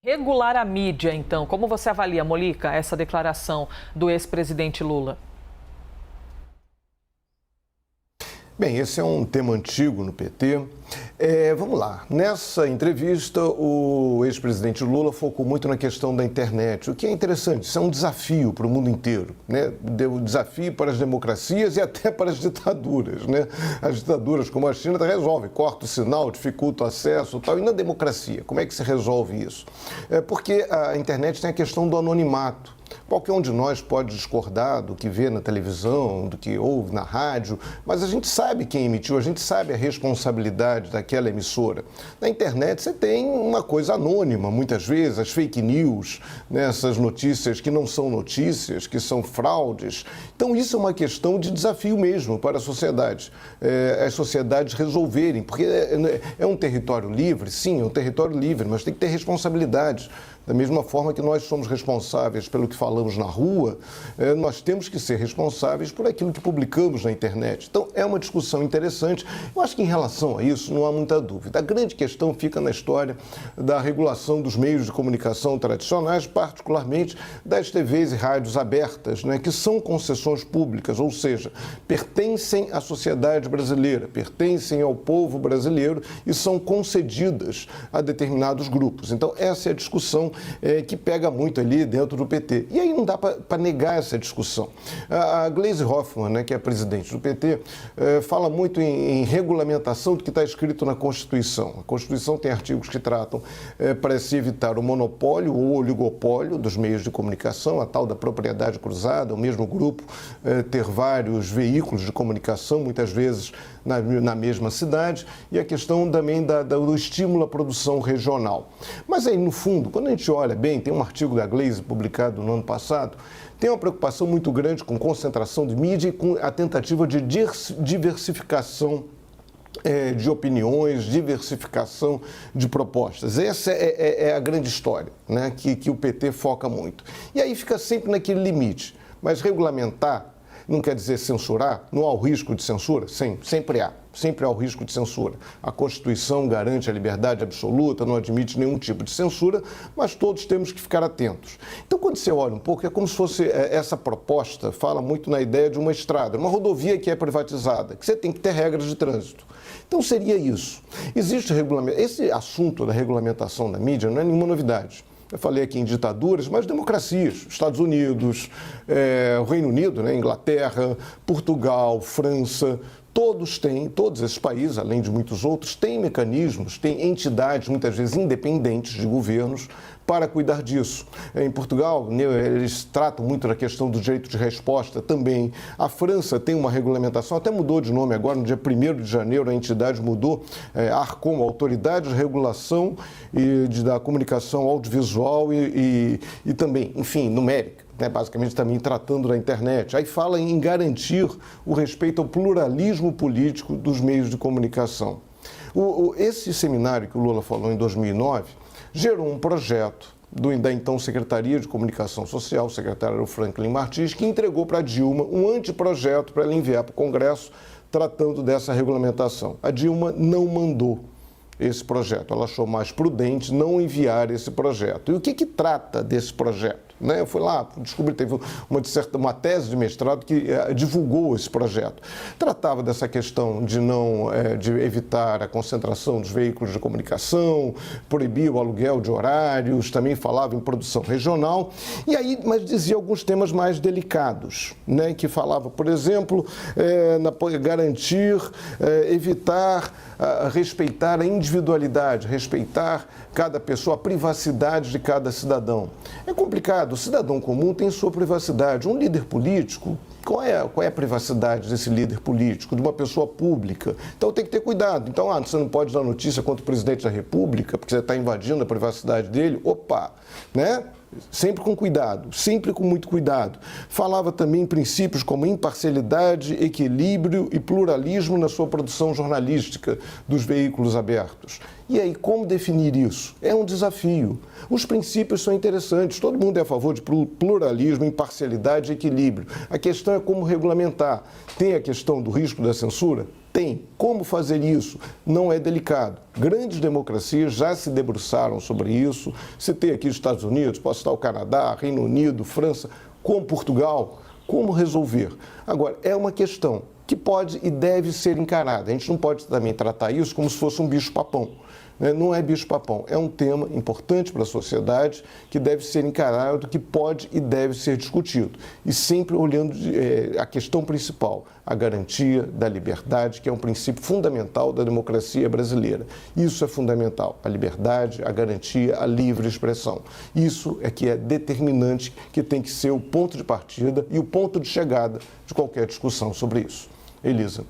Regular a mídia, então. Como você avalia, Molica, essa declaração do ex-presidente Lula? Bem, esse é um tema antigo no PT. Vamos lá. Nessa entrevista, o ex-presidente Lula focou muito na questão da internet, o que é interessante. Isso é um desafio para o mundo inteiro, né? Um desafio para as democracias e até para as ditaduras, né? As ditaduras, como a China, resolvem, corta o sinal, dificulta o acesso e tal. E na democracia, como é que se resolve isso? Porque a internet tem a questão do anonimato. Qualquer um de nós pode discordar do que vê na televisão, do que ouve na rádio, mas a gente sabe quem emitiu, a gente sabe a responsabilidade daquela emissora. Na internet você tem uma coisa anônima, muitas vezes, as fake news, né, essas notícias que não são notícias, que são fraudes. Então isso é uma questão de desafio mesmo para a sociedade, as sociedades resolverem, porque é um território livre, sim, é um território livre, mas tem que ter responsabilidade. Da mesma forma que nós somos responsáveis pelo que falamos na rua, nós temos que ser responsáveis por aquilo que publicamos na internet. Então, é uma discussão interessante. Eu acho que em relação a isso não há muita dúvida. A grande questão fica na história da regulação dos meios de comunicação tradicionais, particularmente das TVs e rádios abertas, né, que são concessões públicas, ou seja, pertencem à sociedade brasileira, pertencem ao povo brasileiro e são concedidas a determinados grupos. Então, essa é a discussão que pega muito ali dentro do PT. E aí não dá para negar essa discussão. A Gleisi Hoffmann, né, que é presidente do PT, fala muito em regulamentação do que está escrito na Constituição. A Constituição tem artigos que tratam para se evitar o monopólio ou oligopólio dos meios de comunicação, a tal da propriedade cruzada, o mesmo grupo ter vários veículos de comunicação, muitas vezes na mesma cidade, e a questão também do estímulo à produção regional. Mas aí, no fundo, quando a gente olha bem, tem um artigo da Gleisi publicado no ano passado, tem uma preocupação muito grande com concentração de mídia e com a tentativa de diversificação de opiniões, diversificação de propostas. Essa é a grande história, né, que o PT foca muito. E aí fica sempre naquele limite. Mas regulamentar não quer dizer censurar, não há o risco de censura? Sim, sempre há. Sempre há o risco de censura. A Constituição garante a liberdade absoluta, não admite nenhum tipo de censura, mas todos temos que ficar atentos. Então, quando você olha um pouco, é como se fosse essa proposta, fala muito na ideia de uma estrada, uma rodovia que é privatizada, que você tem que ter regras de trânsito. Então, seria isso. Existe regulamento. Esse assunto da regulamentação da mídia não é nenhuma novidade. Eu falei aqui em ditaduras, mas democracias, Estados Unidos, o Reino Unido, né, Inglaterra, Portugal, França, todos esses países, além de muitos outros, têm mecanismos, têm entidades, muitas vezes independentes de governos, para cuidar disso. Em Portugal, eles tratam muito da questão do direito de resposta também. A França tem uma regulamentação, até mudou de nome agora, no dia 1º de janeiro a entidade mudou, ARCOM, Autoridade de Regulação da Comunicação Audiovisual e também, enfim, numérica. Basicamente também tratando da internet. Aí fala em garantir o respeito ao pluralismo político dos meios de comunicação. Esse seminário que o Lula falou em 2009 gerou um projeto da então Secretaria de Comunicação Social, o secretário era o Franklin Martins, que entregou para a Dilma um anteprojeto para ela enviar para o Congresso tratando dessa regulamentação. A Dilma não mandou esse projeto, ela achou mais prudente não enviar esse projeto. E o que trata desse projeto? Eu fui lá, descobri, teve uma tese de mestrado que divulgou esse projeto. Tratava dessa questão de evitar a concentração dos veículos de comunicação, proibir o aluguel de horários, também falava em produção regional, mas dizia alguns temas mais delicados, né, que falava, por exemplo, garantir, evitar, respeitar a individualidade, respeitar cada pessoa, a privacidade de cada cidadão. É complicado. O cidadão comum tem sua privacidade. Um líder político, qual é a privacidade desse líder político, de uma pessoa pública? Então tem que ter cuidado. Então, você não pode dar notícia contra o presidente da República, porque você está invadindo a privacidade dele. Opa, né? Sempre com cuidado, sempre com muito cuidado. Falava também em princípios como imparcialidade, equilíbrio e pluralismo na sua produção jornalística dos veículos abertos. E aí, como definir isso? É um desafio. Os princípios são interessantes, todo mundo é a favor de pluralismo, imparcialidade e equilíbrio. A questão é como regulamentar. Tem a questão do risco da censura? Tem. Como fazer isso? Não é delicado. Grandes democracias já se debruçaram sobre isso. Citei aqui os Estados Unidos, posso citar o Canadá, Reino Unido, França, como Portugal. Como resolver? Agora, é uma questão que pode e deve ser encarada. A gente não pode também tratar isso como se fosse um bicho-papão. Não é bicho-papão, é um tema importante para a sociedade que deve ser encarado, que pode e deve ser discutido. E sempre olhando a questão principal, a garantia da liberdade, que é um princípio fundamental da democracia brasileira. Isso é fundamental, a liberdade, a garantia, a livre expressão. Isso é que é determinante, que tem que ser o ponto de partida e o ponto de chegada de qualquer discussão sobre isso. Elisa.